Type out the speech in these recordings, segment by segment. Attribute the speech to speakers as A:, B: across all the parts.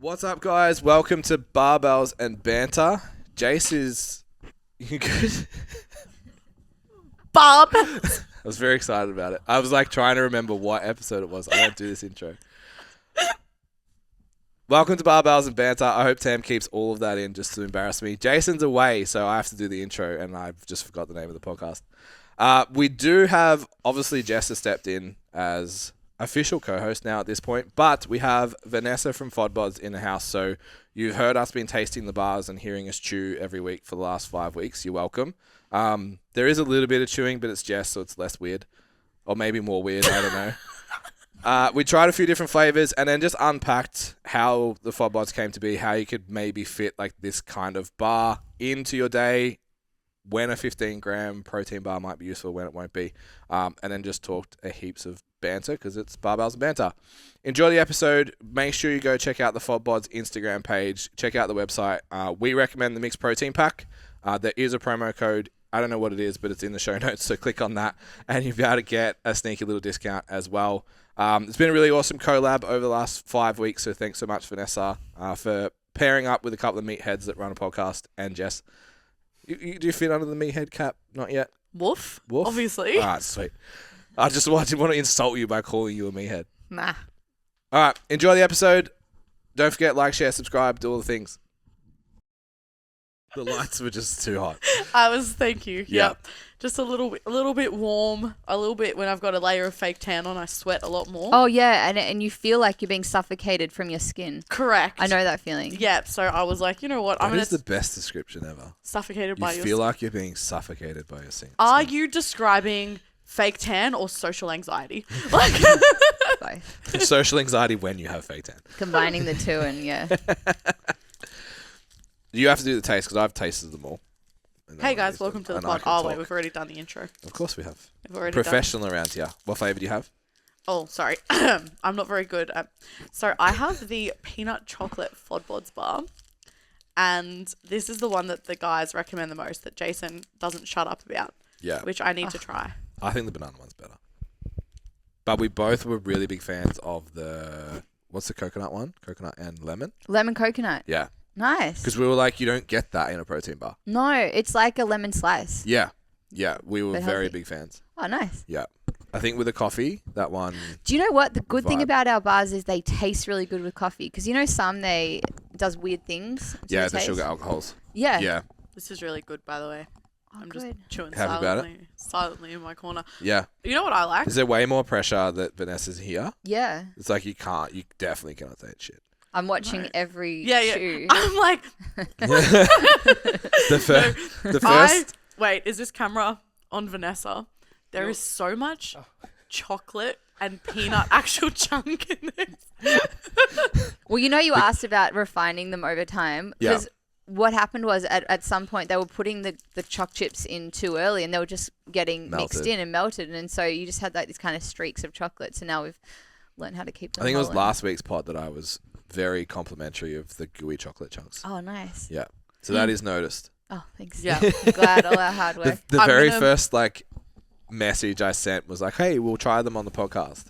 A: What's up, guys? Welcome to Barbells and Banter. Jace is... You good?
B: Bob.
A: I was very excited about it. I was like trying to remember what episode it was. I don't do this intro. Welcome to Barbells and Banter. I hope Tam keeps all of that in just to embarrass me. Jason's away, so I have to do the intro, and I've just forgot the name of the podcast. We do have, obviously, Jess has stepped in as official co-host now at this point, but we have Vanessa from Fodbods in the house, so you've heard us been tasting the bars and hearing us chew every week for the last 5 weeks. You're welcome. There is a little bit of chewing, but it's Jess, so it's less weird. Or maybe more weird, I don't know. We tried a few different flavors and then just unpacked how the Fodbods came to be, how you could maybe fit like this kind of bar into your day, when a 15-gram protein bar might be useful, when it won't be, and then just talked a heaps of banter because it's Barbells and Banter. Enjoy the episode. Make sure you go check out the Fodbods Instagram page. Check out the website. We recommend the mixed protein pack. There is a promo code. I don't know what it is, but it's in the show notes, so click on that, and you'll be able to get a sneaky little discount as well. It's been a really awesome collab over the last 5 weeks, so thanks so much, Vanessa, for pairing up with a couple of meatheads that run a podcast, and Jess. Do you fit under the meathead cap? Not yet?
B: Woof.
A: Woof?
B: Obviously.
A: All right, sweet. I just didn't want to insult you by calling you a meathead.
B: Nah.
A: All right, enjoy the episode. Don't forget, like, share, subscribe, do all the things. The lights were just too hot.
B: Thank you.
A: Yeah.
B: Yep. Just a little bit warm. A little bit when I've got a layer of fake tan on, I sweat a lot more.
C: Oh, yeah, and you feel like you're being suffocated from your skin.
B: Correct.
C: I know that feeling.
B: Yeah, so I was like, you know what?
A: That is the best description ever.
B: Suffocated by your
A: You feel like you're being suffocated by your skin.
B: Are you describing fake tan or social anxiety? Like
C: Both.
A: Social anxiety when you have fake tan.
C: Combining the two and, yeah.
A: You have to do the taste because I've tasted them all.
B: Hey guys, welcome to the pod. Oh wait, we've already done the intro.
A: Of course we have.
B: We've already
A: Professional around here. What flavour do you have?
B: Oh, sorry. I'm not very good at... So I have the peanut chocolate Fodbods bar. And this is the one that the guys recommend the most that Jason doesn't shut up about.
A: Yeah.
B: Which I need to try.
A: I think the banana one's better. But we both were really big fans of the... What's the coconut one? Coconut and lemon?
C: Lemon coconut.
A: Yeah.
C: Nice.
A: Because we were like, you don't get that in a protein bar.
C: No, it's like a lemon slice.
A: Yeah. Yeah. We were
C: But
A: very
C: healthy.
A: big fans.
C: Oh, nice.
A: Yeah. I think with the coffee, that one...
C: Do you know what? The good thing
A: Vibe.
C: about our bars is they taste really good with coffee. Because you know some they does weird things to
A: Yeah,
C: the
A: the
C: taste?
A: sugar alcohols.
C: Yeah.
A: Yeah.
B: This is really good, by the way.
C: Oh,
B: I'm
C: good.
B: just chewing
A: Happy about
B: silently in my corner.
A: Yeah.
B: You know what I like?
A: Is there way more pressure that Vanessa's here?
C: Yeah.
A: It's like you definitely cannot say shit.
C: I'm watching
B: No.
C: every
B: Yeah.
C: chew.
B: I'm like...
A: The first...
B: Wait, is this camera on Vanessa? There is so much chocolate and peanut actual chunk in this.
C: Well, you know you asked about refining them over time.
A: Yeah.
C: Because what happened was at some point they were putting the choc chips in too early and they were just getting mixed
A: Melted.
C: in and melted. And so you just had like these kind of streaks of chocolate. So now we've learned how to keep them
A: I think it was
C: rolling.
A: last week's pod that I was very complimentary of the gooey chocolate chunks.
C: Oh, nice.
A: Yeah. So that is noticed.
C: Oh, thanks.
B: Yeah.
C: I'm glad all our hard work.
A: The
B: I'm
A: very
B: gonna-
A: first message I sent was like, hey, we'll try them on the podcast.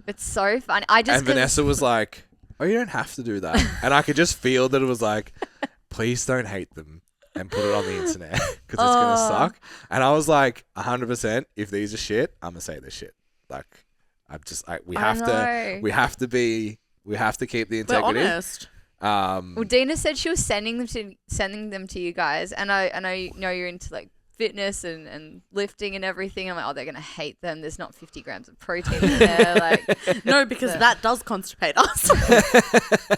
C: It's so fun. And
A: Vanessa was like, oh, you don't have to do that. And I could just feel that it was like, please don't hate them and put it on the internet because it's going to suck. And I was like, 100%, if these are shit, I'm going to say they're shit. Like, we have to keep the
B: We're
A: integrity.
B: honest.
C: well, Dina said she was sending them to you guys. And I know you're into like fitness and lifting and everything. I'm like, oh, they're going to hate them. There's not 50 grams of protein in there. Like,
B: No, because that does constipate us.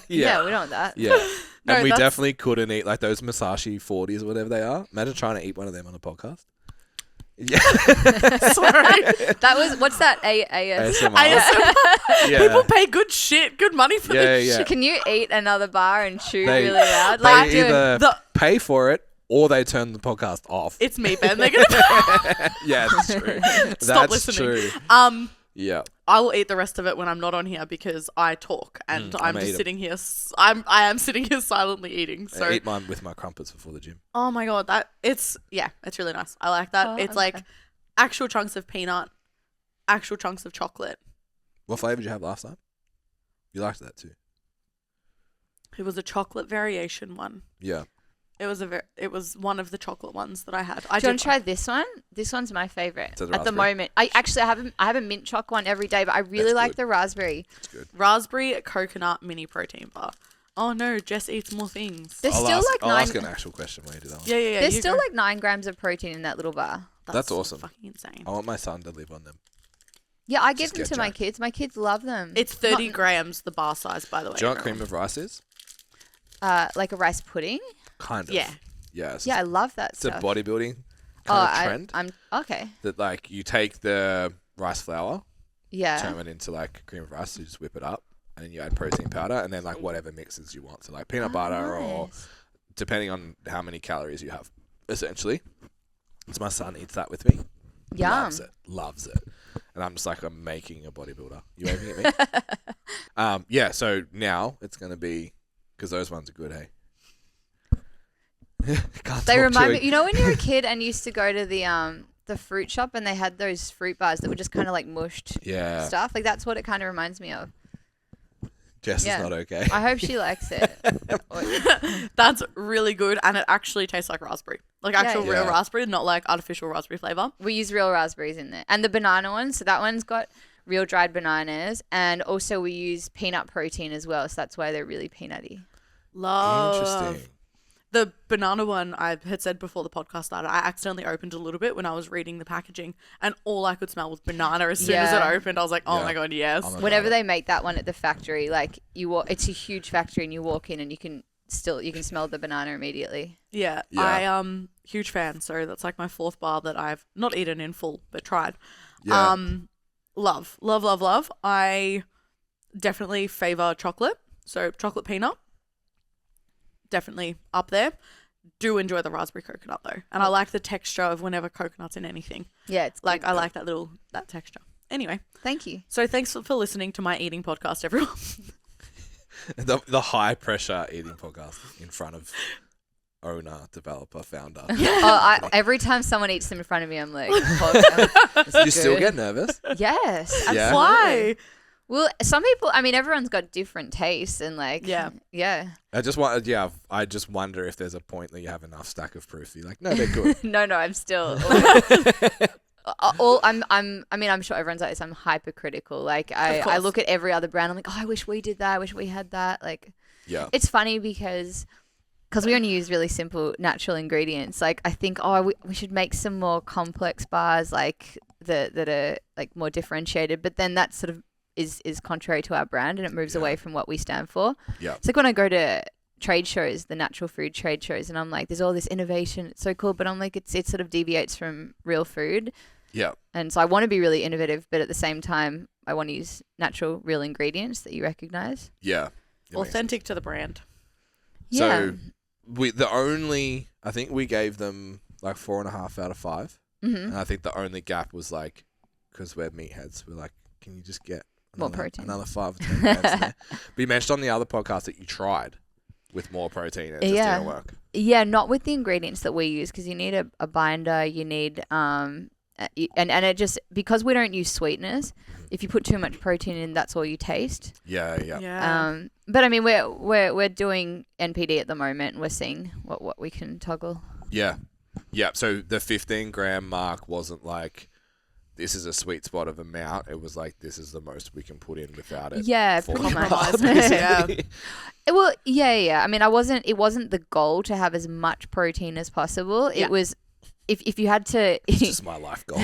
C: yeah, we don't want that.
A: Yeah.
B: No,
A: and we
B: that's-
A: definitely couldn't eat like those Musashi 40s or whatever they are. Imagine trying to eat one of them on a podcast. Yeah.
B: Sorry.
C: That was, what's that? AS.
A: ASMR. Yeah.
B: People pay good money for
A: Yeah,
B: this
A: yeah.
B: shit.
C: Can you eat another bar and chew
A: They-
C: really loud?
A: They
C: Like,
A: either
B: The-
A: pay for it or they turn the podcast off.
B: It's me, Ben. They're gonna
A: Yeah, that's true.
B: stop
A: That's
B: listening.
A: true. Yeah.
B: I will eat the rest of it when I'm not on here because I talk and I'm
A: eat
B: just
A: 'em.
B: sitting here. I am sitting here silently eating. So
A: I eat mine with my crumpets before the gym.
B: oh my god, it's really nice. I like that.
C: Oh,
B: It's
C: okay.
B: like actual chunks of peanut, actual chunks of chocolate.
A: What flavour did you have last time? You liked that too.
B: It was a chocolate variation one.
A: Yeah.
B: It was one of the chocolate ones that I had.
C: Do you want to try this one? This one's my favorite
A: So the
C: at the
A: raspberry?
C: moment. I have a mint choc one every day, but I really
A: That's
C: like
A: good.
C: the raspberry.
A: It's good.
B: Raspberry coconut mini protein bar. Oh no, Jess eats more things.
C: There's
A: I'll
C: still
A: ask,
C: like
A: I'll
C: 9.
A: ask an actual question when you do that one.
B: Yeah.
C: There's
B: you
C: still
B: go.
C: like 9 grams of protein in that little bar.
A: That's awesome.
B: Fucking insane.
A: I want my son to live on them.
C: Yeah, I give
A: Just
C: them
A: get
C: to my
A: jacked.
C: kids. My kids love them.
B: It's 30
C: Not-
B: grams, the bar size, by the way.
A: Do you know what
B: everyone.
A: cream of rice is?
C: like a rice pudding.
A: Kind of.
B: Yeah.
A: Yeah. It's,
C: Yeah, I love that
A: it's a
C: stuff.
A: bodybuilding kind of trend.
C: I'm okay.
A: That like you take the rice flour,
C: Yeah.
A: turn it into like cream of rice, so you just whip it up, and then you add protein powder, and then like whatever mixes you want. So like peanut butter or
C: Nice.
A: depending on how many calories you have, essentially. So my son eats that with me.
C: Yum.
A: Loves it. And I'm just like, I'm making a bodybuilder. You waving at me? Yeah, so now it's going to be, because those ones are good, hey? Can't
C: They
A: talk
C: remind
A: chewing.
C: me. You know when you were a kid and you used to go to the fruit shop and they had those fruit bars that were just kind of like mushed
A: Yeah,
C: stuff. Like that's what it kind of reminds me of.
A: Jess
C: Yeah.
A: is not okay.
C: I hope she likes it.
B: That's really good, and it actually tastes like raspberry. Like actual
A: yeah.
B: real raspberry, not like artificial raspberry flavour.
C: We use real raspberries in there, and the banana one. So that one's got real dried bananas, and also we use peanut protein as well. So that's why they're really peanutty.
B: Love.
A: Interesting.
B: The banana one I had said before the podcast started, I accidentally opened a little bit when I was reading the packaging, and all I could smell was banana as soon as it
C: Yeah.
B: opened. I was like, oh
A: Yeah.
B: my God, yes.
A: I'm a-
C: Whenever they make that one at the factory, like it's a huge factory, and you walk in and you can smell the banana immediately.
B: Yeah,
A: Yeah.
B: I huge fan. So that's like my 4th bar that I've not eaten in full, but tried.
A: Yeah.
B: Love. I definitely favor chocolate. So chocolate peanut, definitely up there. Do enjoy the raspberry coconut though, and I like the texture of whenever coconut's in anything.
C: Yeah, it's
B: Like
C: good.
B: I like that texture. Anyway,
C: Thank you.
B: so thanks for listening to my eating podcast, everyone.
A: the high pressure eating podcast in front of owner, developer, founder.
C: Every time someone eats them in front of me, I'm like, "This is
A: You still
C: good."
A: get nervous?
C: Yes.
A: Yeah.
C: Absolutely.
B: Why?
C: Well, some people. I mean, everyone's got different tastes, and like,
B: Yeah.
A: I just wonder if there's a point that you have enough stack of proof. You're like, no, they're good.
C: No, I'm still. I'm sure everyone's like this. I'm hypercritical. Like I
B: course.
C: look at every other brand. I'm like, oh, I wish we did that. I wish we had that. Like,
A: Yeah.
C: it's funny because we only use really simple natural ingredients. Like I think, we should make some more complex bars, like that are like more differentiated. But then that sort of is contrary to our brand, and it moves away from what we stand for.
A: Yeah.
C: It's like when I go to trade shows, the natural food trade shows, and I'm like, there's all this innovation. It's so cool, but I'm like, it sort of deviates from real food.
A: Yeah.
C: And so I want to be really innovative, but at the same time, I want to use natural, real ingredients that you recognize.
A: Yeah. It makes
B: Authentic to the brand.
A: So I think we gave them like 4.5 out of 5.
C: Mm-hmm.
A: And I think the only gap was like, because we're meatheads, we're like, can you just get
C: More protein.
A: another 5 or 10 grams in there? But you mentioned on the other podcast that you tried with more protein and it just
C: Yeah.
A: didn't work.
C: Yeah, not with the ingredients that we use, because you need a binder, you need and it just, because we don't use sweeteners, if you put too much protein in, that's all you taste.
A: Yeah.
C: But I mean, we're doing NPD at the moment, and we're seeing what we can toggle.
A: Yeah. So the 15-gram mark wasn't like, this is a sweet spot of amount. It was like, this is the most we can put in without it.
C: Yeah,
A: falling
C: pretty much.
A: apart,
B: Yeah.
A: basically.
C: Well, yeah. I mean, it wasn't the goal to have as much protein as possible.
B: Yeah.
C: It was, if you had to,
A: It's just my life goal.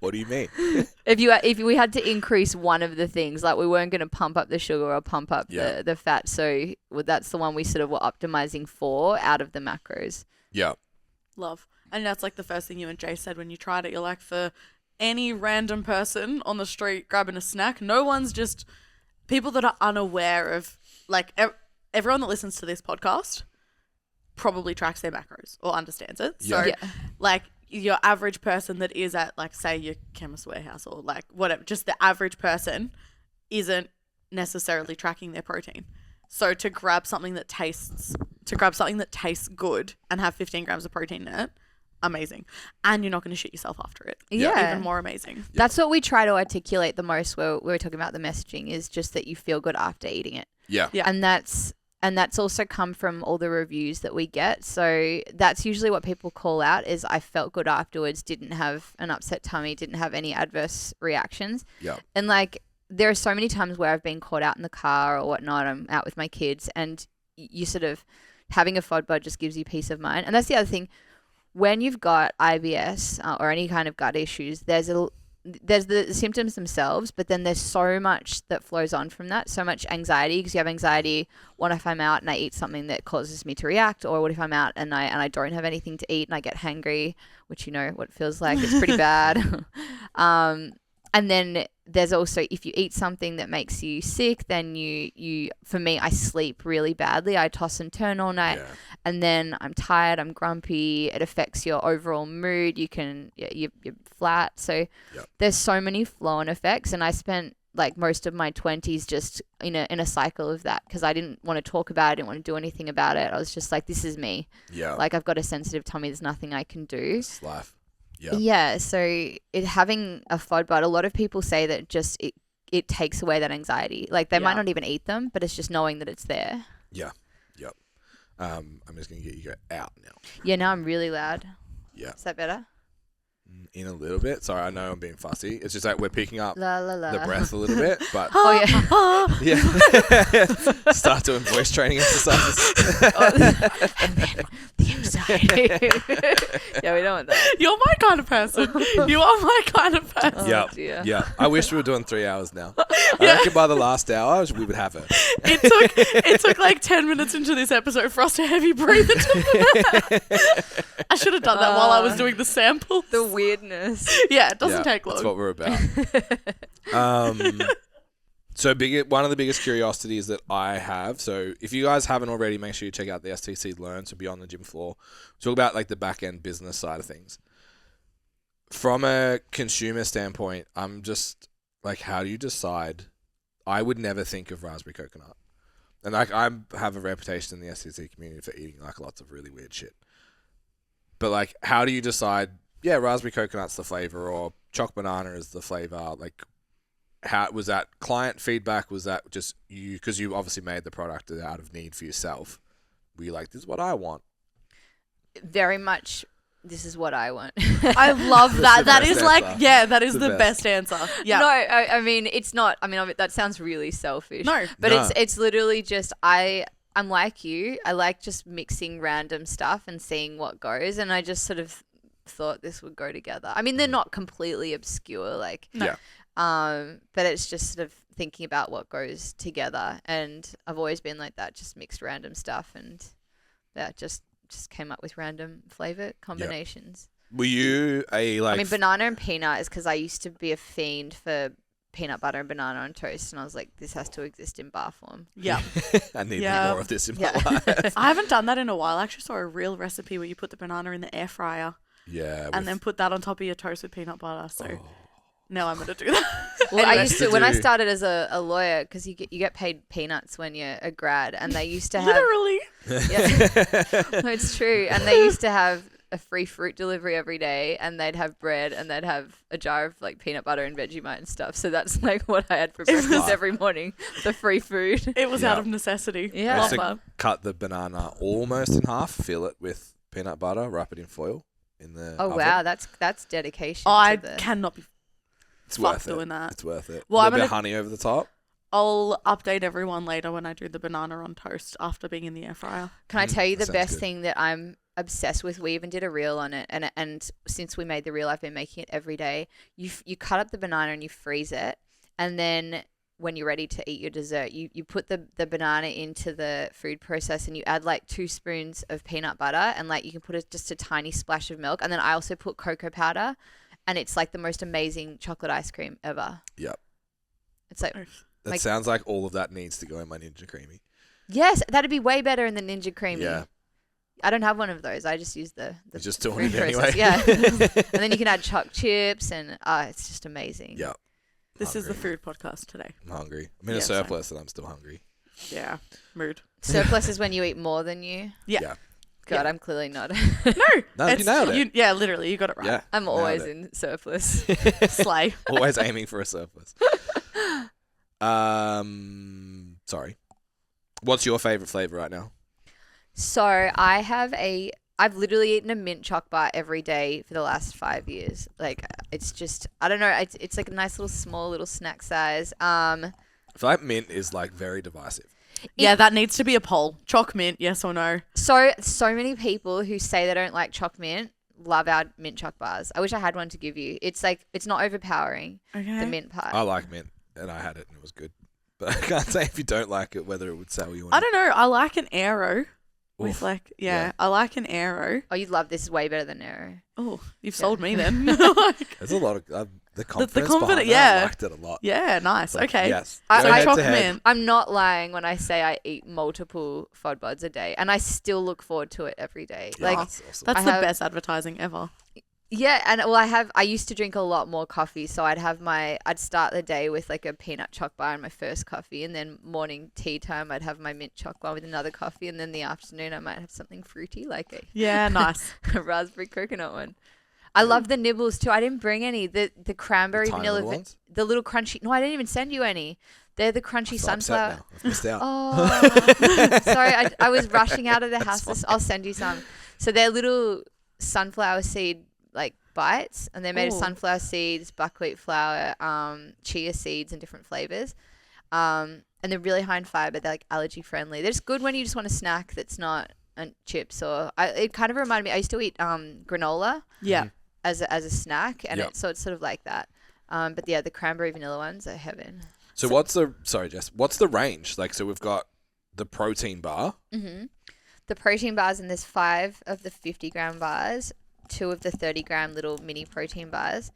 A: What do you mean?
C: if we had to increase one of the things, like we weren't going to pump up the sugar or pump up
A: Yeah.
C: the fat. So that's the one we sort of were optimizing for out of the macros.
A: Yeah.
B: Love. And that's like the first thing you and Jay said when you tried it. You're like, for any random person on the street grabbing a snack, no one's just people that are unaware of, like, everyone that listens to this podcast probably tracks their macros or understands it. So,
A: Yeah.
C: Yeah.
B: like, your average person that is at, like, say, your Chemist Warehouse or, like, whatever, just the average person isn't necessarily tracking their protein. So to grab something that tastes good and have 15 grams of protein in it, amazing. And you're not going to shit yourself after it.
C: Yeah.
B: Even more amazing.
C: That's what we try to articulate the most where we're talking about the messaging is just that you feel good after eating it.
A: Yeah.
B: Yeah.
C: And that's also come from all the reviews that we get. So that's usually what people call out is I felt good afterwards, didn't have an upset tummy, didn't have any adverse reactions.
A: Yeah.
C: And like there are so many times where I've been caught out in the car or whatnot, I'm out with my kids and you sort of having a Fodbod just gives you peace of mind. And that's the other thing. When you've got IBS or any kind of gut issues, there's the symptoms themselves, but then there's so much that flows on from that, so much anxiety because you have anxiety. What if I'm out and I eat something that causes me to react, or what if I'm out and I don't have anything to eat and I get hangry, which you know what it feels like. It's pretty bad. And then there's also if you eat something that makes you sick, then you for me I sleep really badly. I toss and turn all night, and then I'm tired, I'm grumpy. It affects your overall mood. You're flat. So there's so many flow-on effects, and I spent like most of my 20s just in a cycle of that because I didn't want to talk about it, I didn't want to do anything about it. I was just like, this is me. Yeah. Like I've got a sensitive tummy. There's nothing I can do.
A: It's life.
C: Yeah, so having a Fodbod, a lot of people say that just it takes away that anxiety. Like they might not even eat them, but it's just knowing that it's there.
A: Yeah, yep. I'm just going to get you out now.
C: Yeah, now I'm really loud.
A: Yeah.
C: Is that better?
A: In a little bit. Sorry, I know I'm being fussy. It's just like we're picking up the
C: la.
A: breath a little bit, but
C: yeah.
A: Start doing voice training exercises.
C: And then the anxiety. Yeah, we don't want that.
B: You're my kind of person. You are my kind of person.
A: Yeah. I wish we were doing 3 hours now. I reckon by the last hour we would have it.
B: It took like 10 minutes into this episode for us to heavy breathe into that. I should have done that while I was doing the sample.
C: The weirdness.
B: Yeah, it doesn't take long.
A: That's what we're about. So one of the biggest curiosities that I have, so if you guys haven't already, make sure you check out the STC Learn, so Beyond the Gym Floor. Talk about like the back end business side of things. From a consumer standpoint, I'm just like, how do you decide? I would never think of raspberry coconut. And like I have a reputation in the STC community for eating like lots of really weird shit. But like, how do you decide, raspberry coconut's the flavor or choc banana is the flavor? Like, how was that client feedback? Was that just you? Because you obviously made the product out of need for yourself. Were you like, this is what I want?
C: Very much, this is what I want.
B: I love that. That is like, that is the best answer. Yeah.
C: No, I mean, it's not. I mean, that sounds really selfish.
B: No.
C: But it's literally just, I'm like you. I like just mixing random stuff and seeing what goes. And I just sort of thought this would go together. I mean, they're not completely obscure. Like, but it's just sort of thinking about what goes together. And I've always been like that, just mixed random stuff. And just came up with random flavor combinations.
A: Were you I mean,
C: banana and peanut is because I used to be a fiend for peanut butter and banana on toast, and I was like, this has to exist in bar form.
B: Yeah.
A: I need more of this in my life.
B: I haven't done that in a while. I actually saw a real recipe where you put the banana in the air fryer.
A: Yeah.
B: And then put that on top of your toast with peanut butter. So now I'm going to do that.
C: Well, I used to, when I started as a lawyer, because you get paid peanuts when you're a grad, and they used to have...
B: Literally.
C: Yeah. No, it's true. And they used to have a free fruit delivery every day, and they'd have bread, and they'd have a jar of like peanut butter and Vegemite and stuff. So that's like what I had for breakfast every morning, the free food.
B: It was out of necessity.
C: Yeah.
B: Love that.
A: Cut the banana almost in half, fill it with peanut butter, wrap it in foil in the oven.
C: Wow, that's dedication.
B: I cannot be
A: it's worth
B: doing
A: it.
B: that.
A: It's worth it.
B: Well,
A: a little bit of honey over the top.
B: I'll update everyone later when I do the banana on toast after being in the air fryer.
C: Can I tell you the best thing that I'm obsessed with? We even did a reel on it, and since we made the reel, I've been making it every day. You cut up the banana and you freeze it, and then when you're ready to eat your dessert, you put the banana into the food process, and you add like 2 spoons of peanut butter, and like you can put just a tiny splash of milk, and then I also put cocoa powder, and it's like the most amazing chocolate ice cream ever.
A: Yep.
B: It's like...
A: That sounds like all of that needs to go in my Ninja Creamy.
C: Yes, that'd be way better in the Ninja Creamy.
A: Yeah.
C: I don't have one of those. I just use the
A: You're just doing it anyway.
C: Yeah. And then you can add choc chips, and it's just amazing.
A: Yeah.
B: This is the food podcast today.
A: I'm hungry. I'm in a surplus and I'm still hungry.
B: Yeah. Mood.
C: Surplus is when you eat more than you.
B: Yeah.
C: God, I'm clearly not.
A: No, you nailed it.
B: Yeah, literally, you got it right.
A: Yeah,
C: I'm
A: nailed
C: always
A: it.
C: in surplus.
B: Slay.
A: Always aiming for a surplus. Sorry. What's your favorite flavor right now?
C: So I've literally eaten a mint choc bar every day for the last 5 years. Like, it's just, I don't know. It's like a nice little small little snack size.
A: I feel like mint is like very divisive.
B: Yeah, that needs to be a poll. Choc mint, yes or no?
C: So many people who say they don't like choc mint love our mint choc bars. I wish I had one to give you. It's like, it's not overpowering,
B: Okay.
C: the mint part.
A: I like mint, and I had it, and it was good. But I can't say if you don't like it, whether it would sell you.
B: I don't know. I like an arrow. With
A: Oof.
B: like,
A: Yeah.
B: I like an arrow.
C: Oh, you'd love this. Is way better than Aero.
B: Oh, you've
C: Yeah.
B: sold me then.
A: There's a lot of the confidence
B: confidence,
A: behind it,
B: yeah.
A: I liked it a lot.
B: Yeah, nice.
A: Like,
B: Okay.
A: Yes.
C: I-
A: Go
C: I-
A: head
B: Choc
A: to head.
B: mint.
C: I'm not lying when I say I eat multiple Fodbods a day, and I still look forward to it every day.
A: Yeah,
C: Like,
A: that's awesome.
B: That's
C: I
B: the
C: have-
B: best advertising ever.
C: yeah, and well, I used to drink a lot more coffee, so I'd start the day with like a peanut choc bar and my first coffee, and then morning tea time I'd have my mint choc bar with another coffee, and then the afternoon I might have something fruity like
B: Yeah, nice.
C: a raspberry coconut one. I love the nibbles too. I didn't bring any. The cranberry
A: Tiny
C: vanilla,
A: little ones?
C: the little crunchy. No, I didn't even send you any. They're the crunchy
A: So
C: sunflower.
A: upset now. I've missed out.
C: Oh, sorry. I was rushing out of the house.
A: That's
C: I'll send you some. So they're little sunflower seed like bites, and they're made of
B: Ooh.
C: sunflower seeds, buckwheat flour, chia seeds, and different flavors. And they're really high in fiber. They're like allergy friendly. They're just good when you just want a snack that's not chips or. It kind of reminded me. I used to eat granola
B: Yeah.
C: as a snack, and
A: Yep.
C: it's sort of like that. But yeah, the cranberry vanilla ones are heaven.
A: So sorry, Jess, what's the range? Like, so we've got the protein bar.
C: Mm-hmm. The protein bars, and there's 5 of the 50-gram bars, 2 of the 30-gram little mini protein bars.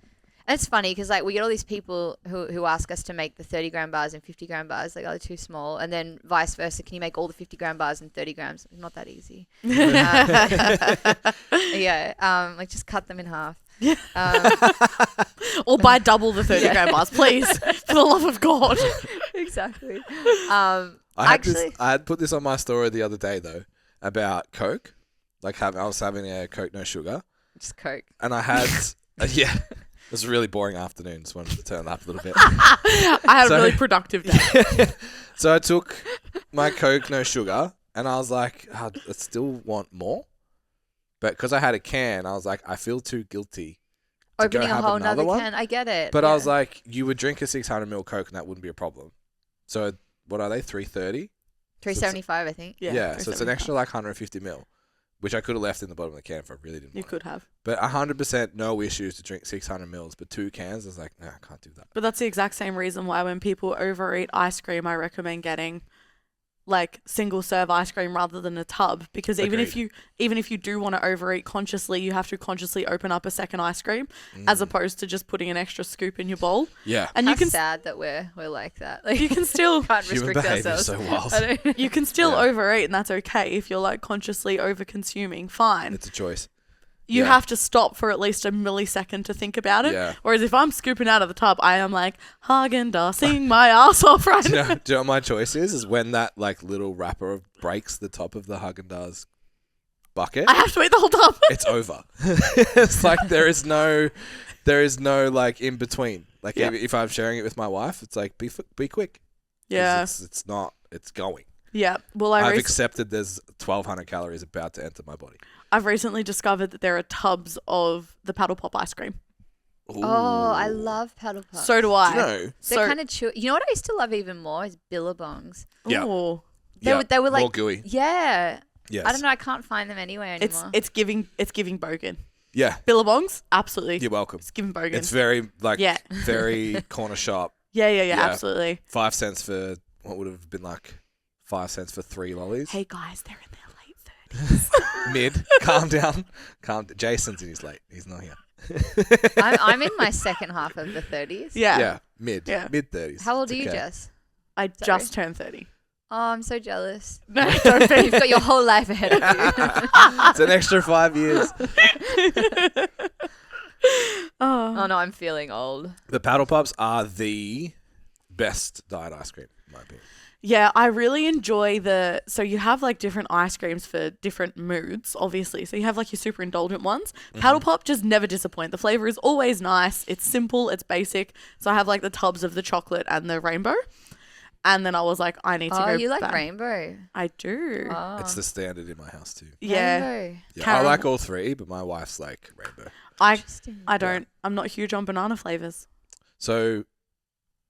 C: And it's funny because like we get all these people who ask us to make the 30-gram bars and 50-gram bars, like, oh, they're too small, and then vice versa. Can you make all the 50-gram bars and 30 grams? Not that easy. Yeah, like just cut them in half.
B: Or buy double the 30-gram bars, please. For the love of God.
C: Exactly.
A: I
C: Actually,
A: had put this on my story the other day though about Coke. Like I was having a Coke no sugar,
C: just Coke.
A: and I had yeah. It was a really boring afternoon. Just wanted to turn it up a little bit.
B: I had
A: So-
B: a really productive day.
A: So I took my Coke no sugar, and I was like, I still want more. But because I had a can, I was like, I feel too guilty to go
C: Opening a
A: have
C: whole
A: another
C: nother
A: one.
C: can. I get it.
A: But I
C: yeah.
A: was like, you would drink a 600ml Coke, and that wouldn't be a problem. So what are they? 330.
C: 375, I think.
A: Yeah. So it's an
B: 375.
A: extra like 150ml, which I could have left in the bottom of the can if I really didn't.
B: You
A: want it.
B: could have.
A: But 100% no issues to drink 600ml, but 2 cans, I was like, nah, I can't do that.
B: But that's the exact same reason why when people overeat ice cream, I recommend getting like single serve ice cream rather than a tub, because even if you do want to overeat consciously, you have to consciously open up a second ice cream as opposed to just putting an extra scoop in your bowl.
A: Yeah.
B: And
C: How
B: you can
C: sad that we're like that. Like,
B: you can still
C: can't
A: Human
C: restrict
A: behaviour
C: ourselves.
A: is so wild.
C: I don't-
B: you can still
A: Yeah.
B: overeat, and that's okay if you're like consciously over consuming. Fine.
A: It's a choice.
B: You
A: Yeah.
B: have to stop for at least a millisecond to think about it.
A: Yeah.
B: Whereas if I'm scooping out of the tub, I am like Haagen-Dazsing my ass off right
A: Do you,
B: now.
A: know, do you know what my choice is? Is when that like little wrapper breaks the top of the Haagen-Dazs bucket,
B: I have to eat the whole tub.
A: it's over. It's like there is no like in between. Like
B: Yeah.
A: if I'm sharing it with my wife, it's like be quick. 'Cause
B: Yeah.
A: It's not. It's going.
B: Yeah. Well,
A: I've accepted there's 1,200 calories about to enter my body.
B: I've recently discovered that there are tubs of the paddle pop ice cream.
C: Oh, I love paddle pops.
B: So do I.
A: Do you know?
C: They're
B: So,
C: kind of chewy. You know what I used to love even more is billabongs.
A: Yeah.
B: ooh,
C: They were like
A: more gooey.
C: yeah.
A: Yes.
C: I don't know. I can't find them anywhere anymore.
B: it's giving bogan.
A: Yeah.
B: Billabongs, absolutely.
A: You're welcome.
B: It's giving bogan.
A: It's very like
B: Yeah.
A: very corner shop.
B: yeah,
A: Yeah.
B: absolutely.
A: 5 cents for what would have been like 5 cents for 3 lollies.
B: Hey guys, they're in their late 30s.
A: Mid. Calm down. Jason's in his late. He's not here.
C: I'm in my second half of the 30s.
B: Yeah.
A: Yeah. Mid.
B: Yeah.
A: Mid 30s.
C: How old
A: It's
C: are you,
A: okay.
C: Jess?
B: I
C: Sorry.
B: just turned 30.
C: Oh, I'm so jealous.
B: No, don't be.
C: You've got your whole life ahead of you.
A: It's an extra 5 years.
C: Oh no, I'm feeling old.
A: The paddle pops are the best diet ice cream, in my opinion.
B: Yeah, I really enjoy so you have like different ice creams for different moods, obviously. So you have like your super indulgent ones. Paddle Pop just never disappoint. The flavor is always nice. It's simple. It's basic. So I have like the tubs of the chocolate and the rainbow. And then I was like, I need to go
C: Oh, you like
B: back.
C: rainbow?
B: I do.
C: Oh.
A: It's the standard in my house too.
B: Yeah.
C: Rainbow.
A: Yeah, I
B: Caramel.
A: like all three, but my wife's like rainbow.
C: Interesting.
B: I don't. I'm not huge on banana flavors.
A: So,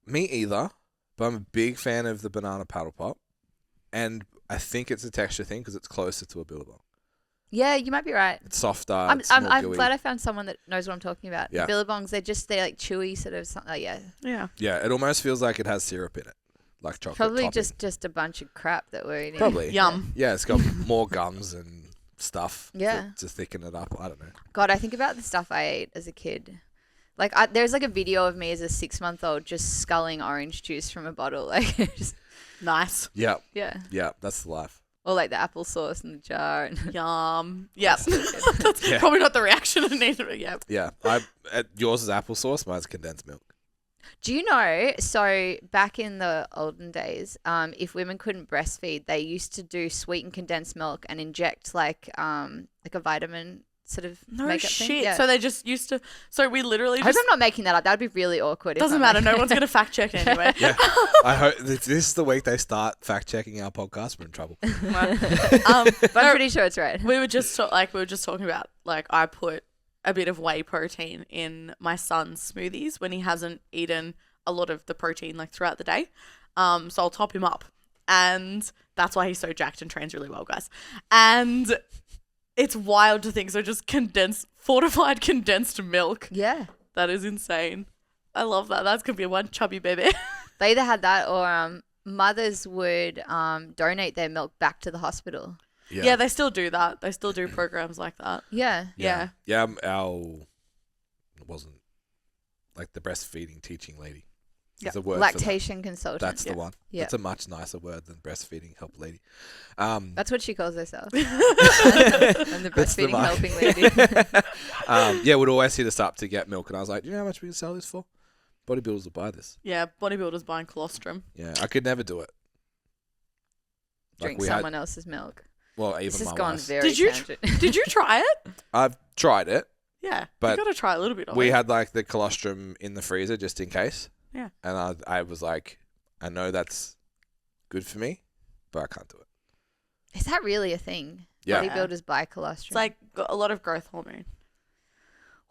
A: me either, but I'm a big fan of the banana paddle pop. And I think it's a texture thing because it's closer to a Billabong.
C: Yeah, you might be right.
A: It's softer.
C: I'm
A: more gooey.
C: glad I found someone that knows what I'm talking about.
A: Yeah.
C: The Billabongs, they're like chewy, sort of something. Yeah.
B: Yeah.
A: Yeah, it almost feels like it has syrup in it, like chocolate.
C: Probably
A: topping.
C: just a bunch of crap that we're eating.
A: Probably.
B: Yum.
A: Yeah, it's got more gums and stuff.
C: Yeah.
A: To thicken it up. I don't know.
C: God, I think about the stuff I ate as a kid. Like, there's like a video of me as a 6-month-old just sculling orange juice from a bottle. Like, just,
B: Nice.
A: Yeah,
C: yeah.
A: yeah, that's the life.
C: Or like the applesauce in the jar. And
B: Yum. Yeah.
C: That's
B: That's
A: Yeah.
B: probably not the reaction I needed, but yeah.
A: Yeah, yours is applesauce. Mine's condensed milk.
C: Do you know, so back in the olden days, if women couldn't breastfeed, they used to do sweetened condensed milk and inject like a vitamin sort of
B: No
C: makeup
B: shit.
C: thing. Yeah.
B: So they just used to. So we literally
C: I hope
B: just.
C: I'm not making that up. That would be really awkward. if
B: Doesn't
C: I'm
B: matter.
C: making
B: No one's going to fact check it anyway.
A: Yeah, I hope this is the week they start fact checking our podcast. We're in trouble.
C: But I'm pretty sure it's right.
B: we were just talking about like I put a bit of whey protein in my son's smoothies when he hasn't eaten a lot of the protein like throughout the day. So I'll top him up, and that's why he's so jacked and trains really well, guys. And it's wild to think. So just fortified condensed milk.
C: Yeah.
B: That is insane. I love that. That's gonna be one chubby baby.
C: They either had that or mothers would donate their milk back to the hospital.
B: Yeah, they still do that. They still do programs like that.
C: Yeah.
B: Yeah.
A: Yeah, it wasn't like the breastfeeding teaching lady.
B: Yeah.
A: There's a word for that.
C: Lactation consultant.
A: That's the
B: Yeah.
A: one.
C: Yeah.
A: It's a much nicer word than breastfeeding help lady.
C: That's what she calls herself. I'm the
A: That's the
C: breastfeeding
A: vibe.
C: helping lady.
A: Yeah, we'd always hit us up to get milk, and I was like, do you know how much we can sell this for? Bodybuilders will buy this.
B: Yeah, bodybuilders buying colostrum.
A: Yeah, I could never do it.
C: Drink
A: we had-
C: someone else's milk.
A: Well,
C: This
A: even
C: has
A: my
C: gone
A: wife's.
C: very
B: Did you
C: tangent.
B: Did you try it?
A: I've tried it.
B: Yeah,
A: But
B: you got to try a little bit of
A: We
B: it.
A: had like the colostrum in the freezer just in case.
B: Yeah.
A: And I was like, I know that's good for me, but I can't do it.
C: Is that really a thing?
A: Yeah.
C: Bodybuilders buy colostrum.
B: It's like got a lot of growth hormone.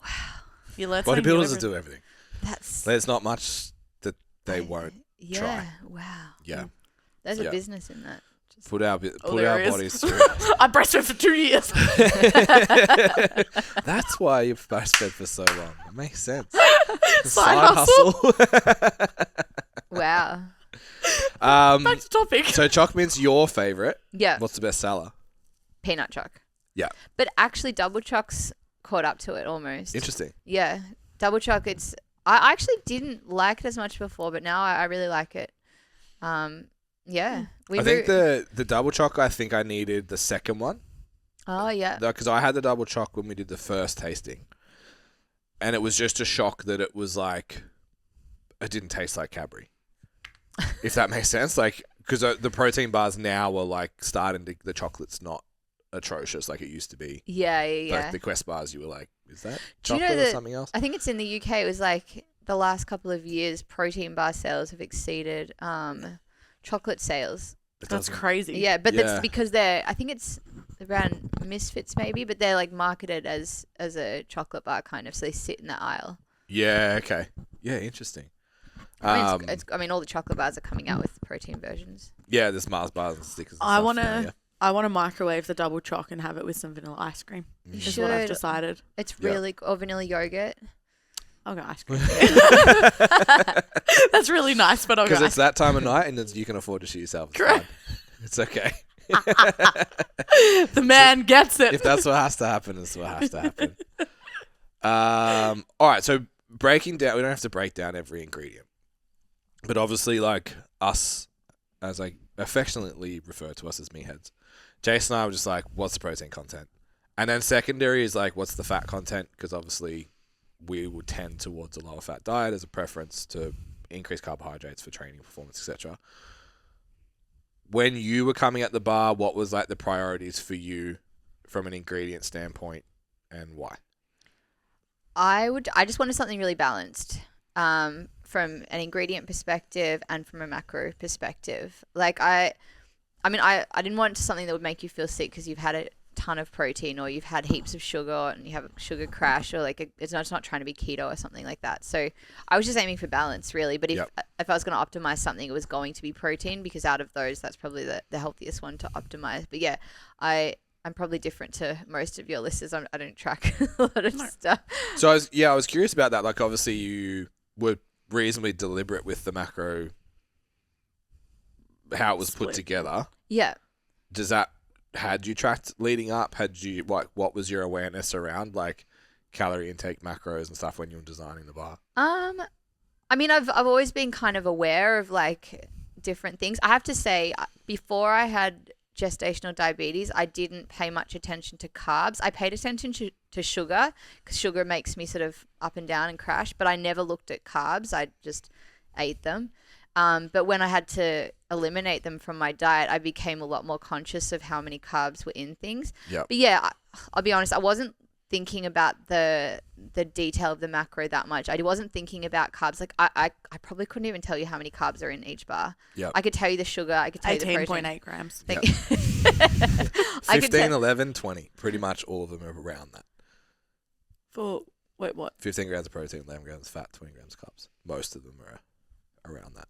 C: wow.
B: You learn something new
A: Bodybuilders
B: every-
A: will do everything.
C: That's
A: There's not much that they won't
C: Yeah.
A: try.
C: Wow.
A: Yeah.
C: There's
A: Yeah.
C: a business in that. Just
A: Put our
B: there is.
A: bodies through.
B: I breastfed for 2 years.
A: That's why you've breastfed for so long. It makes sense.
B: Side hustle.
C: Wow.
B: Back to topic.
A: So Choc Mint's your favourite.
C: Yeah.
A: What's the best seller?
C: Peanut choc.
A: Yeah.
C: But actually, double choc's caught up to it almost.
A: Interesting.
C: Yeah. Double choc, I actually didn't like it as much before, but now I really like it. Yeah.
A: I think the double choc, I think I needed the second one.
C: Oh, yeah.
A: Because I had the double choc when we did the first tasting. And it was just a shock that it was like, it didn't taste like Cadbury. If that makes sense. Like, because the protein bars now are like the chocolate's not atrocious like it used to be.
C: Yeah.
A: Like the Quest bars, you were like, is that
C: Do you know
A: chocolate or
C: that-
A: something else?
C: I think it's in the UK. It was like the last couple of years, protein bar sales have exceeded chocolate sales.
A: It
B: That's
A: doesn't-
B: crazy.
C: Yeah, but
A: Yeah.
C: that's because I think it's around Misfits maybe, but they're like marketed as a chocolate bar kind of, so they sit in the aisle.
A: Yeah, okay. Yeah, interesting.
C: I mean, all the chocolate bars are coming out with protein versions.
A: Yeah, there's Mars bars and stickers and
B: I
A: stuff
B: want
A: now,
B: to. I want to microwave the double choc and have it with some vanilla ice cream.
A: yeah.
C: You
B: Is what I've
C: should.
B: decided.
C: It's
A: Yeah.
C: really or vanilla yogurt.
B: I'll go ice cream. That's really nice, but I'll go
A: Because
B: ice
A: it's that time of night and you can afford to shoot yourself. It's
B: Correct.
A: fine. It's okay.
B: The man gets it.
A: If that's what has to happen, it's what has to happen. All right, so breaking down, we don't have to break down every ingredient. But obviously, like us, as I affectionately refer to us as meatheads, Jason and I were just like, what's the protein content? And then secondary is like, what's the fat content? Because obviously we would tend towards a lower fat diet as a preference to increase carbohydrates for training, performance, etc. when you were coming at the bar, what was like the priorities for you from an ingredient standpoint, and why?
C: I just wanted something really balanced, from an ingredient perspective and from a macro perspective. Like I didn't want something that would make you feel sick because you've had a ton of protein or you've had heaps of sugar and you have a sugar crash, or like it's not trying to be keto or something like that. So I was just aiming for balance, really. But if I was going to optimize something, it was going to be protein, because out of those, that's probably the healthiest one to optimize. But yeah, I'm probably different to most of your listeners. I don't track a lot of stuff.
A: So I was curious about that. Like, obviously you were reasonably deliberate with the macro, how it was put together.
C: Yeah.
A: Had you tracked leading up? What was your awareness around like calorie intake, macros and stuff when you were designing the bar?
C: I mean, I've always been kind of aware of like different things. I have to say, before I had gestational diabetes, I didn't pay much attention to carbs. I paid attention to sugar, because sugar makes me sort of up and down and crash, but I never looked at carbs. I just ate them. But when I had to eliminate them from my diet, I became a lot more conscious of how many carbs were in things.
A: Yep.
C: But yeah, I'll be honest, I wasn't thinking about the detail of the macro that much. I wasn't thinking about carbs. Like I probably couldn't even tell you how many carbs are in each bar.
A: Yep.
C: I could tell you the sugar. I could tell you the protein.
B: 18.8 grams.
A: Yep.
C: I could
A: 15, 11, 20. Pretty much all of them are around that.
B: Wait, what?
A: 15 grams of protein, 11 grams of fat, 20 grams of carbs. Most of them are around that.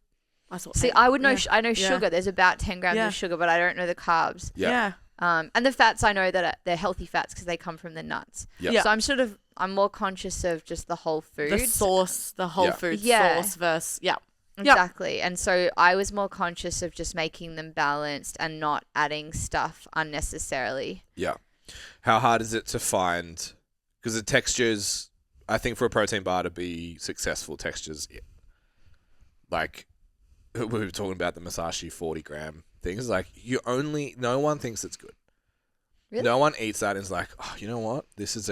C: See, I would know. I know sugar. There's about 10 grams of sugar, but I don't know the carbs.
A: Yeah.
C: And the fats, I know that they're healthy fats because they come from the nuts.
A: Yep.
C: So I'm more conscious of just the whole food.
B: The source, the whole food source versus,
C: Exactly. And so I was more conscious of just making them balanced and not adding stuff unnecessarily.
A: Yeah. How hard is it to find, because the textures, I think for a protein bar to be successful, textures, like we were talking about the Masashi 40 gram things, like no one thinks it's good.
C: Really?
A: No one eats that and is like, oh, you know what?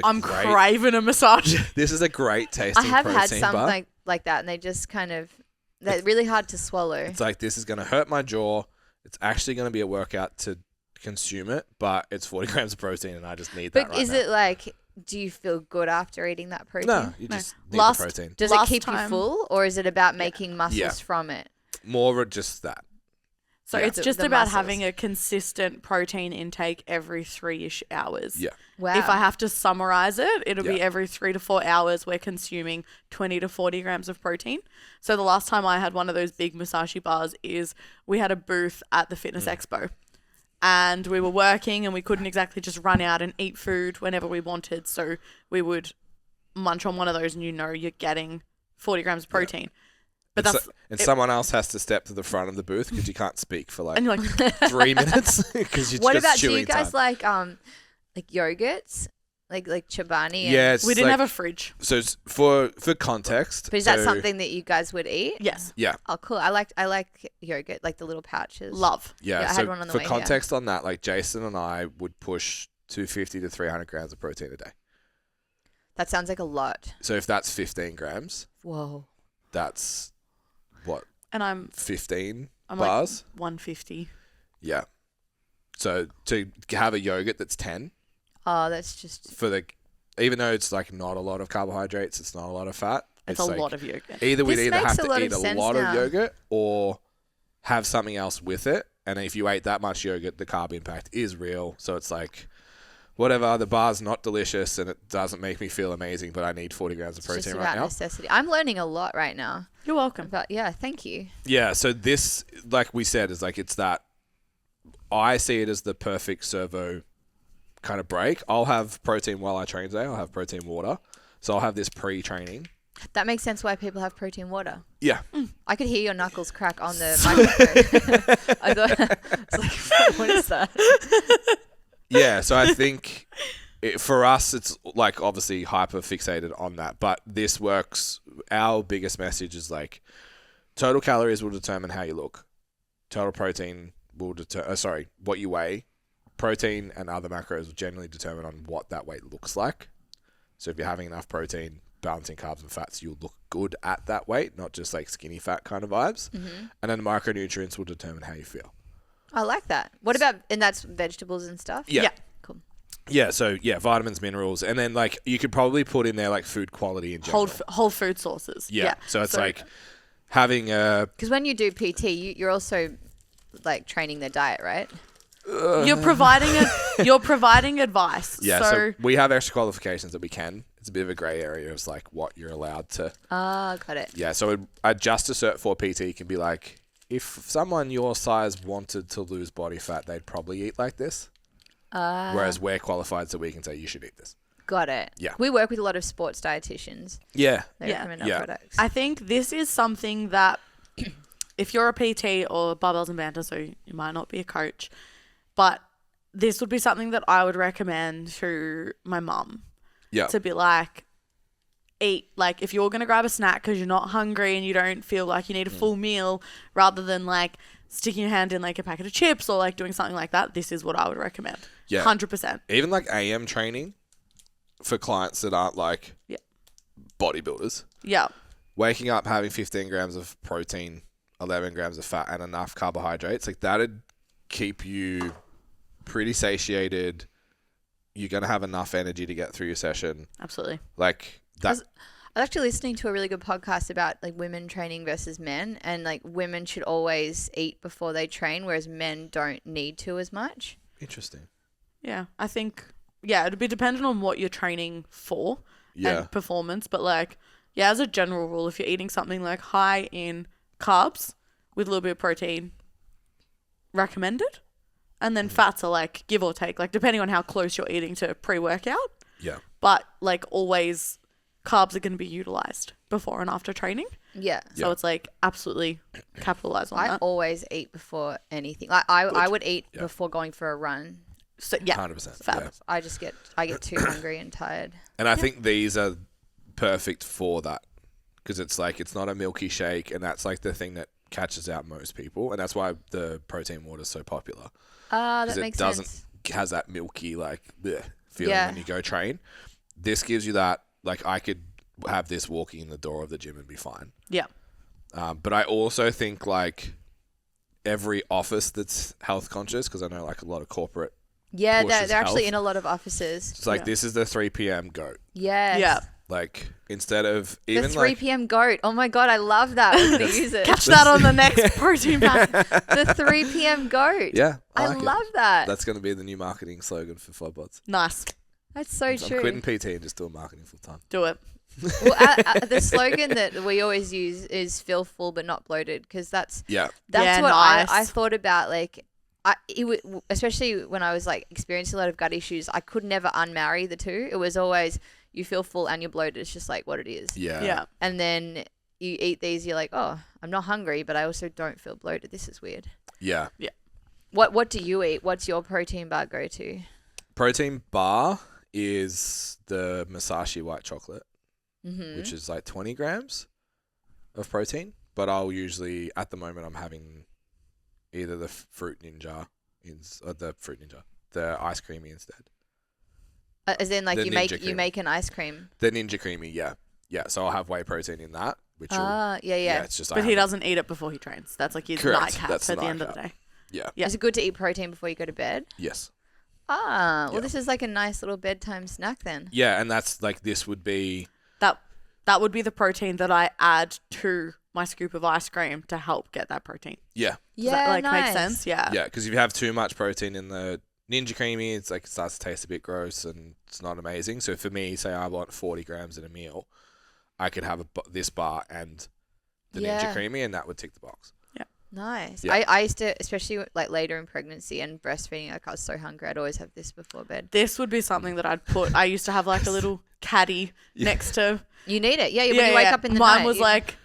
B: I'm craving a massage.
A: This is a great tasting protein bar.
C: I have had some like that, and they just they're really hard to swallow.
A: It's like, this is going to hurt my jaw. It's actually going to be a workout to consume it, but it's 40 grams of protein and I just need that right now.
C: But is it like, do you feel good after eating that protein?
A: No, you just need the protein.
C: Does it keep you full, or is it about making muscles from it?
A: More just that.
B: So it's just about having a consistent protein intake every 3-ish hours.
A: Yeah.
C: Wow.
B: If I have to summarize it, it'll be every 3 to 4 hours we're consuming 20 to 40 grams of protein. So the last time I had one of those big Musashi bars is we had a booth at the Fitness Expo. And we were working and we couldn't exactly just run out and eat food whenever we wanted. So we would munch on one of those and you're getting 40 grams of protein. But
A: someone else has to step to the front of the booth because you can't speak for like,
B: and you're like
A: 3 minutes because you're
C: what
A: just
C: about,
A: chewing
C: do you guys
A: time.
C: like yogurts? Like Chobani?
A: Yeah,
B: we didn't have a fridge.
A: So for context.
C: But is that something that you guys would eat?
B: Yes.
A: Yeah.
C: Oh, cool. I like yogurt, like the little pouches.
B: Love.
A: Yeah,
C: I
A: so
C: had one on the
A: for
C: way
A: context on that, like Jason and I would push 250 to 300 grams of protein a day.
C: That sounds like a lot.
A: So if that's 15 grams,
C: whoa,
A: that's what?
B: And I'm
A: 15
B: I'm
A: bars?
B: like 150.
A: Yeah. So to have a yogurt that's 10.
C: Oh, that's just...
A: Even though it's like not a lot of carbohydrates, it's not a lot of fat.
B: It's a
A: like
B: lot of yogurt.
A: Either we'd either have to eat a lot
C: now.
A: of yogurt or have something else with it. And if you ate that much yogurt, the carb impact is real. So it's like, whatever, the bar's not delicious and it doesn't make me feel amazing, but I need 40 grams of protein right now.
C: Necessity. I'm learning a lot right now.
B: You're welcome.
C: But yeah, thank you.
A: Yeah, so this, like we said, is like, it's that, I see it as the perfect servo kind of break. I'll have protein while I train today. I'll have protein water. So I'll have this pre-training.
C: That makes sense why people have protein water.
A: Yeah.
C: I could hear your knuckles crack on the microphone. I thought, I was like, what is that?
A: Yeah, so I think for us, it's like obviously hyper fixated on that, but this works. Our biggest message is like total calories will determine how you look. Total protein will determine, what you weigh. Protein and other macros will generally determine on what that weight looks like. So if you're having enough protein, balancing carbs and fats, you'll look good at that weight, not just like skinny fat kind of vibes. Mm-hmm. And then the micronutrients will determine how you feel.
C: I like that. What about, and that's vegetables and stuff?
A: Yeah.
B: Yeah.
C: Cool.
A: Yeah, so vitamins, minerals, and then like you could probably put in there like food quality in general.
B: Whole food sources.
A: Yeah. So it's like having a
C: Because when you do PT, you're also like training their diet, right?
B: You're providing advice.
A: yeah. So we have extra qualifications that we can. It's a bit of a grey area of like what you're allowed to.
C: Ah, got it.
A: Yeah. So adjust a cert for PT can be like if someone your size wanted to lose body fat, they'd probably eat like this. Whereas we're qualified, so we can say you should eat this.
C: Got it.
A: Yeah.
C: We work with a lot of sports dietitians.
A: Yeah.
C: They recommend our products.
B: I think this is something that if you're a PT or barbells and banter, so you might not be a coach, but this would be something that I would recommend to my mum.
A: Yeah.
B: To be like, eat. Like, if you're going to grab a snack because you're not hungry and you don't feel like you need a full meal, rather than like sticking your hand in like a packet of chips or like doing something like that, this is what I would recommend.
A: Yeah.
B: 100%.
A: Even like AM training for clients that aren't like bodybuilders.
B: Yeah.
A: Waking up, having 15 grams of protein, 11 grams of fat, and enough carbohydrates, like that'd keep you pretty satiated. You're going to have enough energy to get through your session.
B: Absolutely.
A: Like that.
C: I was actually listening to a really good podcast about like women training versus men, and like women should always eat before they train, whereas men don't need to as much.
A: Interesting.
B: Yeah. I think, it'd be dependent on what you're training for and performance. But like, as a general rule, if you're eating something like high in carbs with a little bit of protein, recommended. And then fats are like give or take, like depending on how close you're eating to pre-workout.
A: Yeah.
B: But like always, carbs are going to be utilized before and after training.
C: Yeah.
B: So it's like absolutely capitalize on
C: I
B: that.
C: always eat before anything. Like I would eat before going for a run.
B: So
A: 100%.
B: fabulous.
C: I get too hungry and tired.
A: And I think these are perfect for that because it's like it's not a milky shake, and that's like the thing that catches out most people, and that's why the protein water is so popular.
C: That makes sense.
A: Has that milky like feeling when you go train. This gives you that. Like I could have this walking in the door of the gym and be fine.
B: Yeah.
A: But I also think like every office that's health conscious, because I know like a lot of corporate.
C: Yeah, they're actually
A: health.
C: in a lot of offices.
A: It's like this is the 3 p.m. goat.
C: Yes.
B: Yeah.
A: Like instead of
C: The
A: even
C: 3 p.m. goat. Oh my god, I love that. We're gonna use it.
B: Catch that on the next protein pack.
C: The 3 p.m. goat.
A: Yeah,
C: I
A: like
C: love
A: it.
C: that.
A: That's going to be the new marketing slogan for Fodbods.
B: Nice.
C: That's so
A: I'm
C: true.
A: quitting PT and just doing marketing full time.
B: Do it.
C: Well, the slogan that we always use is "feel full but not bloated," because that's
A: Yeah.
C: what
B: nice.
C: I thought about. Like, especially when I was like experiencing a lot of gut issues, I could never unmarry the two. It was always you feel full and you're bloated. It's just like what it is.
A: Yeah.
B: Yeah.
C: And then you eat these, you're like, oh, I'm not hungry, but I also don't feel bloated. This is weird.
A: Yeah.
C: What do you eat? What's your protein bar go to?
A: Protein bar is the Masashi white chocolate,
C: Mm-hmm.
A: which is like 20 grams of protein. But I'll usually, at the moment, I'm having either the Fruit Ninja, the ice creamy instead.
C: As in, like
A: The
C: you
A: Ninja Creamy.
C: make an ice cream.
A: The Ninja Creamy, yeah. So I'll have whey protein in that, which will,
C: Yeah.
A: it's just.
B: But he doesn't eat it before he trains. That's like his
A: Correct.
B: nightcap
A: That's
B: at
A: the
B: the end of the
A: nightcap.
B: day.
A: Yeah.
B: Yeah.
C: Is it good to eat protein before you go to bed?
A: Yes.
C: Well,
A: Yeah.
C: this is like a nice little bedtime snack then.
A: Yeah, and that's like this would be.
B: That would be the protein that I add to my scoop of ice cream to help get that protein.
A: Yeah.
B: Does that like
C: nice.
B: make sense? Yeah.
A: Yeah, because if you have too much protein in the Ninja Creamy, it's like it starts to taste a bit gross and it's not amazing. So for me, say I want 40 grams in a meal, I could have this bar and the Ninja Creamy, and that would tick the box.
C: Nice.
A: Yeah.
C: I used to, especially like later in pregnancy and breastfeeding, like I was so hungry, I'd always have this before bed.
B: This would be something that I'd put. I used to have like a little caddy next to.
C: You need it. Yeah, when you wake up in the
B: Mine
C: night.
B: was like,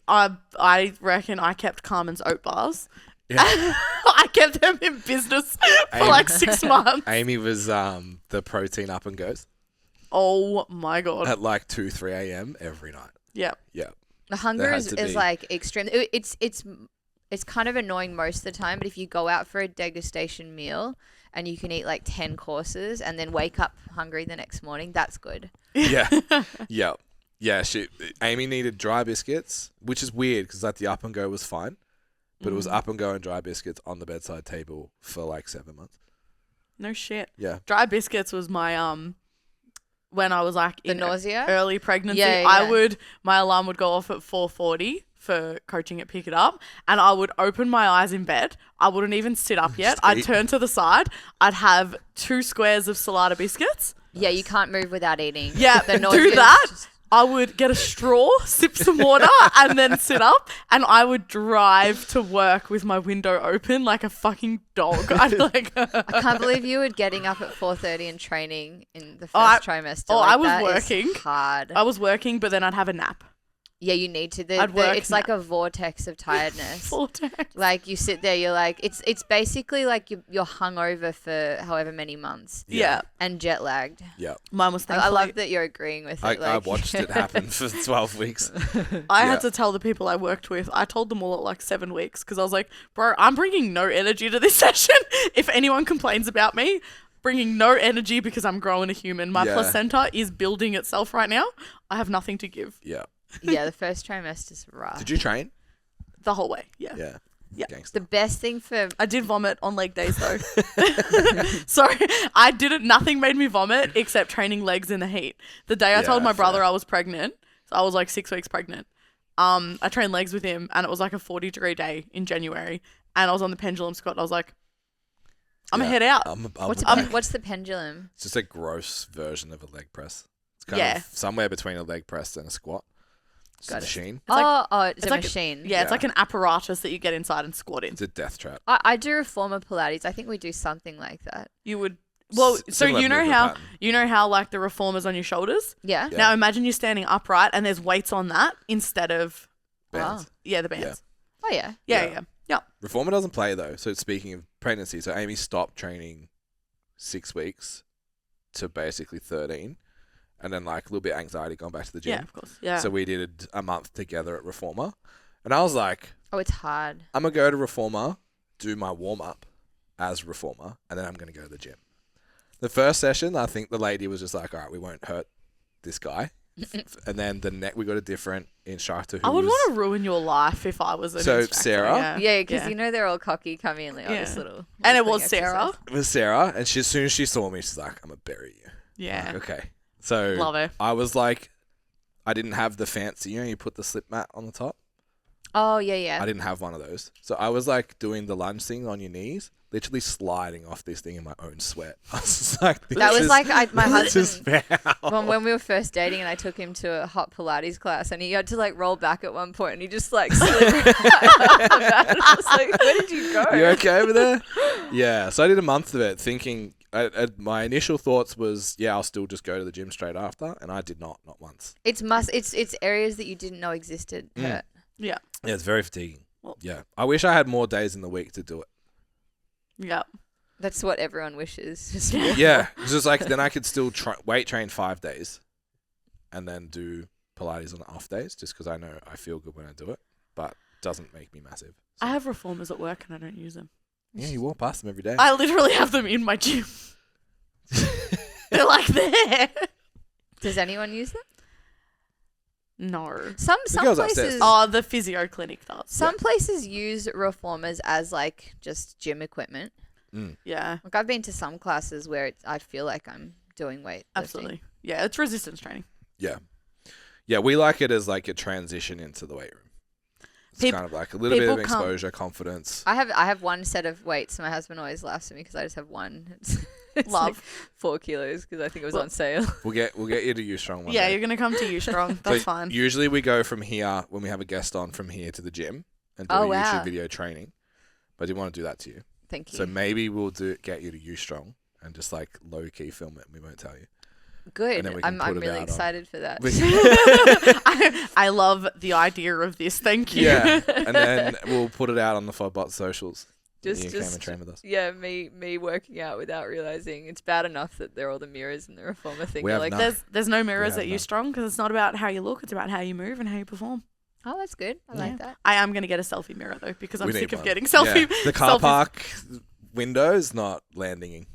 B: I reckon I kept Carmen's oat bars.
A: Yeah.
B: I kept them in business for like 6 months.
A: Amy was the protein up and goes
B: Oh my god.
A: at like 2-3 a.m. every night.
B: Yeah.
A: Yeah.
C: the hunger
A: there had
C: is
A: to be.
C: like extreme. It's kind of annoying most of the time, but if you go out for a degustation meal and you can eat like 10 courses and then wake up hungry the next morning, that's good.
A: Yeah. Yeah. Yeah. Amy needed dry biscuits, which is weird because like the up and go was fine. but it was up and going dry biscuits on the bedside table for like 7 months.
B: No shit.
A: Yeah.
B: Dry biscuits was my when I was like
C: The
B: in
C: nausea?
B: early pregnancy.
C: Yeah, yeah.
B: My alarm would go off at 4:40 for coaching at Pick It Up, and I would open my eyes in bed. I wouldn't even sit up yet.
A: Just
B: I'd
A: eat.
B: turn to the side. I'd have 2 squares of Salada biscuits.
C: Yeah, you can't move without eating.
B: Yeah,
C: The nausea
B: do
C: is
B: that.
C: just-
B: I would get a straw, sip some water, and then sit up, and I would drive to work with my window open like a fucking dog. I'd like.
C: I can't believe you were getting up at 4:30 and training in the first
B: I-
C: trimester.
B: oh,
C: Like,
B: I was
C: that is
B: working.
C: hard.
B: I was working, but then I'd have a nap.
C: Yeah, you need to.
B: I'd work
C: It's like a vortex of tiredness.
B: Vortex.
C: Like you sit there, you're like, it's basically like you're hungover for however many months
B: Yeah.
C: and jet lagged.
A: Yeah.
B: Mine was
C: I
B: thankfully.
C: love that you're agreeing with it.
A: I
C: like,
A: watched it happen for 12 weeks.
B: I
A: Yeah.
B: had to tell the people I worked with. I told them all at like 7 weeks because I was like, bro, I'm bringing no energy to this session. If anyone complains about me, bringing no energy because I'm growing a human. My
A: Yeah.
B: placenta is building itself right now. I have nothing to give
A: Yeah.
C: Yeah, the first trimester's rough.
A: Did you train?
B: the whole way. Yeah.
A: Yeah.
B: Yeah.
A: Gangster.
C: The best thing for
B: I did vomit on leg days though. Sorry, I didn't. Nothing made me vomit except training legs in the heat. The day I
A: Yeah,
B: told my brother
A: fair.
B: I was pregnant, so I was like 6 weeks pregnant. I trained legs with him, and it was like a 40-degree day in January, and I was on the pendulum squat. And I was like, I'm gonna head out.
C: what's the pendulum?
A: It's just a gross version of a leg press. It's kind
B: Yeah.
A: of somewhere between a leg press and a squat. It's a
C: Got it.
A: machine.
B: like-
C: It's a
B: like
C: machine.
B: Yeah, it's
A: Yeah.
B: like an apparatus that you get inside and squat in.
A: It's a death trap.
C: I do reformer Pilates. I think we do something like that.
B: You would. Well, so
A: Similar
B: you know
A: movement
B: how
A: pattern.
B: like the reformer's on your shoulders.
C: Yeah.
A: Yeah.
B: Now imagine you're standing upright and there's weights on that instead of
A: Bands.
B: the bands.
C: Oh yeah.
B: Yeah,
A: Yeah.
B: yeah, yeah.
A: Reformer doesn't play though. So speaking of pregnancy, so Amy stopped training 6 weeks to basically 13, and then like a little bit anxiety, gone back to the gym.
B: Yeah, of course. Yeah.
A: So we did a month together at Reformer, and I was like,
C: Oh, it's hard.
A: I'm gonna go to Reformer, do my warm up as Reformer, and then I'm gonna go to the gym. The first session, I think the lady was just like, all right, we won't hurt this guy. And then we got a different instructor who
B: I would
A: was,
B: want to ruin your life if I was an
A: So,
B: instructor.
A: Sarah?
C: Yeah, because you know they're all cocky, come in like, oh,
B: Yeah.
C: this little.
B: And it
C: little
B: was Sarah.
C: exercise.
A: It was Sarah, and as soon as she saw me, she's like, I'm gonna bury you.
B: Yeah.
A: Like, okay. So
B: Love her.
A: I was like, I didn't have the fancy, you put the slip mat on the top.
C: Oh yeah, yeah.
A: I didn't have one of those. So I was like doing the lunge thing on your knees, literally sliding off this thing in my own sweat. I was just like,
C: That was like my
A: this is
C: husband.
A: foul.
C: When we were first dating, and I took him to a hot Pilates class, and he had to like roll back at one point, and he just like slid right off the mat. I was like, where did you go?
A: You okay over there? Yeah. So I did a month of it, thinking my initial thoughts was, yeah, I'll still just go to the gym straight after, and I did not once.
C: It's areas that you didn't know existed. Hurt.
B: Yeah.
A: Yeah, it's very fatiguing.
B: Well-
A: Yeah, I wish I had more days in the week to do it.
B: Yeah.
C: That's what everyone wishes. Just
A: Yeah, it's just like then I could still weight train 5 days, and then do Pilates on the off days, just because I know I feel good when I do it, but doesn't make me massive.
B: I have reformers at work and I don't use them.
A: Yeah, you walk past them every day.
B: I literally have them in my gym. They're like there.
C: Does anyone use them?
B: No.
C: Some
A: girls upstairs.
C: places.
B: Oh, the physio clinic does.
C: Some places use reformers as like just gym equipment.
B: Yeah.
C: Like I've been to some classes where I feel like I'm doing weight.
B: Absolutely. Yeah, it's resistance training.
A: Yeah, yeah, we like it as like a transition into the weight room. It's
B: Peop-
A: kind of like a little bit of
B: people come-
A: exposure, confidence.
C: I have one set of weights. My husband always laughs at me because I just have one. It's
B: Love.
C: like 4 kilos because I think it was
B: Well-
C: on sale.
A: We'll get you to you strong one
B: Yeah,
A: day.
B: you're gonna come to you strong. That's
A: So
B: fine.
A: Usually we go from here when we have a guest on from here to the gym and do
C: Oh,
A: a
C: wow.
A: YouTube video training. But I didn't want to do that to you.
C: Thank you.
A: So maybe we'll get you to you strong and just like low key film it and we won't tell you.
C: Good.
A: and then we can
C: I'm
A: put it
C: really
A: out on-
C: excited for that.
B: I love the idea of this. Thank you.
A: Yeah. And then we'll put it out on the Fodbods socials.
C: Just-
A: you can come
C: just-
A: and train with us.
C: Yeah, me working out without realizing it's bad enough that there are all the mirrors in the reformer thing.
A: We
C: You're
A: have
C: like,
A: none.
B: There's no mirrors
A: have
B: at you
A: none.
B: strong because it's not about how you look. It's about how you move and how you perform.
C: oh, that's good. I like that.
B: I am gonna get a selfie mirror though because I'm
A: We need
B: sick of
A: one.
B: getting selfie.
A: Yeah. The car
B: selfies.
A: park window's not landing.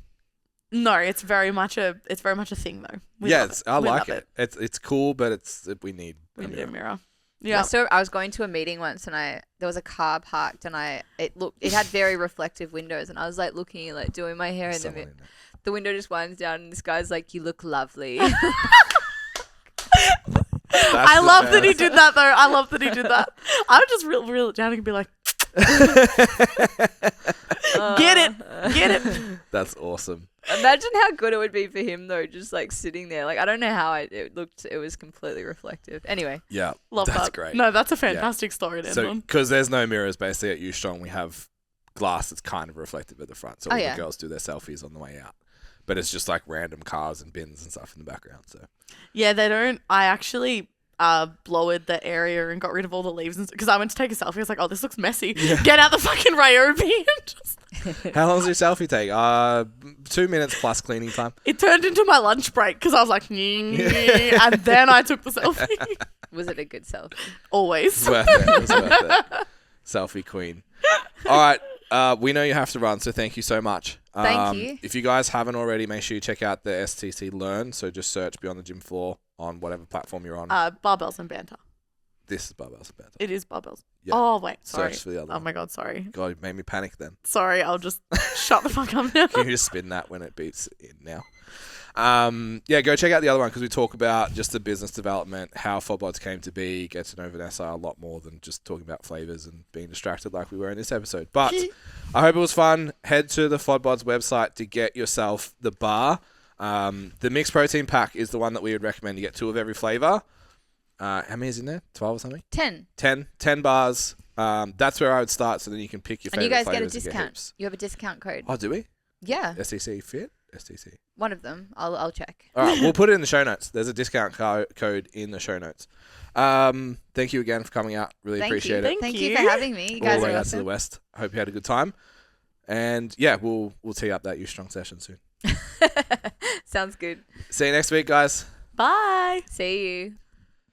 B: No, it's very much a thing though. We
A: Yeah,
B: love it.
A: I
B: We
A: like
B: love
A: it. It's cool, but we need
B: We
A: a
B: need
A: mirror.
B: a mirror. Yeah.
C: I was going to a meeting once and there was a car parked and it had very reflective windows and I was like looking, like doing my hair and the window just winds down and this guy's like, "You look lovely."
B: I love that he did that though. I love that he did that. I would just reel it down and be like, get it.
A: That's awesome.
C: Imagine how good it would be for him though, just like sitting there. Like I don't know how it looked. It was completely reflective. Anyway.
A: Yeah,
B: love
A: that's
B: that.
A: great.
B: No, that's a fantastic story to end
A: So
B: on.
A: because there's no mirrors basically at U Strong, we have glass that's kind of reflective at the front, so all
C: yeah.
A: the girls do their selfies on the way out. But it's just like random cars and bins and stuff in the background. So
B: Yeah, they don't. I actually blowed the area and got rid of all the leaves because I went to take a selfie. I was like, "Oh, this looks messy. Get out the fucking Ryobi."
A: how long does your selfie take? 2 minutes plus cleaning time.
B: It turned into my lunch break because I was like, and then I took the selfie.
C: Was it a good selfie?
B: Always.
A: It's worth it. It's worth it. Selfie queen. All right. We know you have to run, so thank you so much.
C: Thank you.
A: If you guys haven't already, make sure you check out the STC Learn. So just search Beyond the Gym Floor on whatever platform you're on.
B: Barbells and banter.
A: This is Barbells and Banter.
B: It is barbells.
A: Yeah.
B: Oh wait, sorry.
A: Search for the other
B: Oh
A: one.
B: my god, sorry.
A: God, it made me panic then.
B: Sorry, I'll just shut the fuck up now.
A: Can you just spin that when it beeps in now? Yeah, go check out the other one because we talk about just the business development, how Fodbods came to be, get to know Vanessa a lot more than just talking about flavours and being distracted like we were in this episode. But I hope it was fun. Head to the Fodbods website to get yourself the bar. The mixed protein pack is the one that we would recommend. You get 2 of every flavour. How many is in there? 12 or something?
C: 10.
A: 10 bars. That's where I would start, so then you can pick your
C: And you
A: favourite
C: guys get a
A: flavours and
C: discount.
A: heaps.
C: You have a discount code.
A: Oh, do we?
C: Yeah.
A: STCfit? STC.
C: One of them. I'll check.
A: All right, we'll put it in the show notes. There's a discount code in the show notes. Thank you again for coming out. Really appreciate it.
C: Thank you for having me. You
A: All
C: guys
A: the way
C: are
A: out to the
C: awesome.
A: west. I hope you had a good time. And yeah, we'll tee up that U Strong session soon.
C: Sounds good.
A: See you next week, guys.
B: Bye.
C: See you.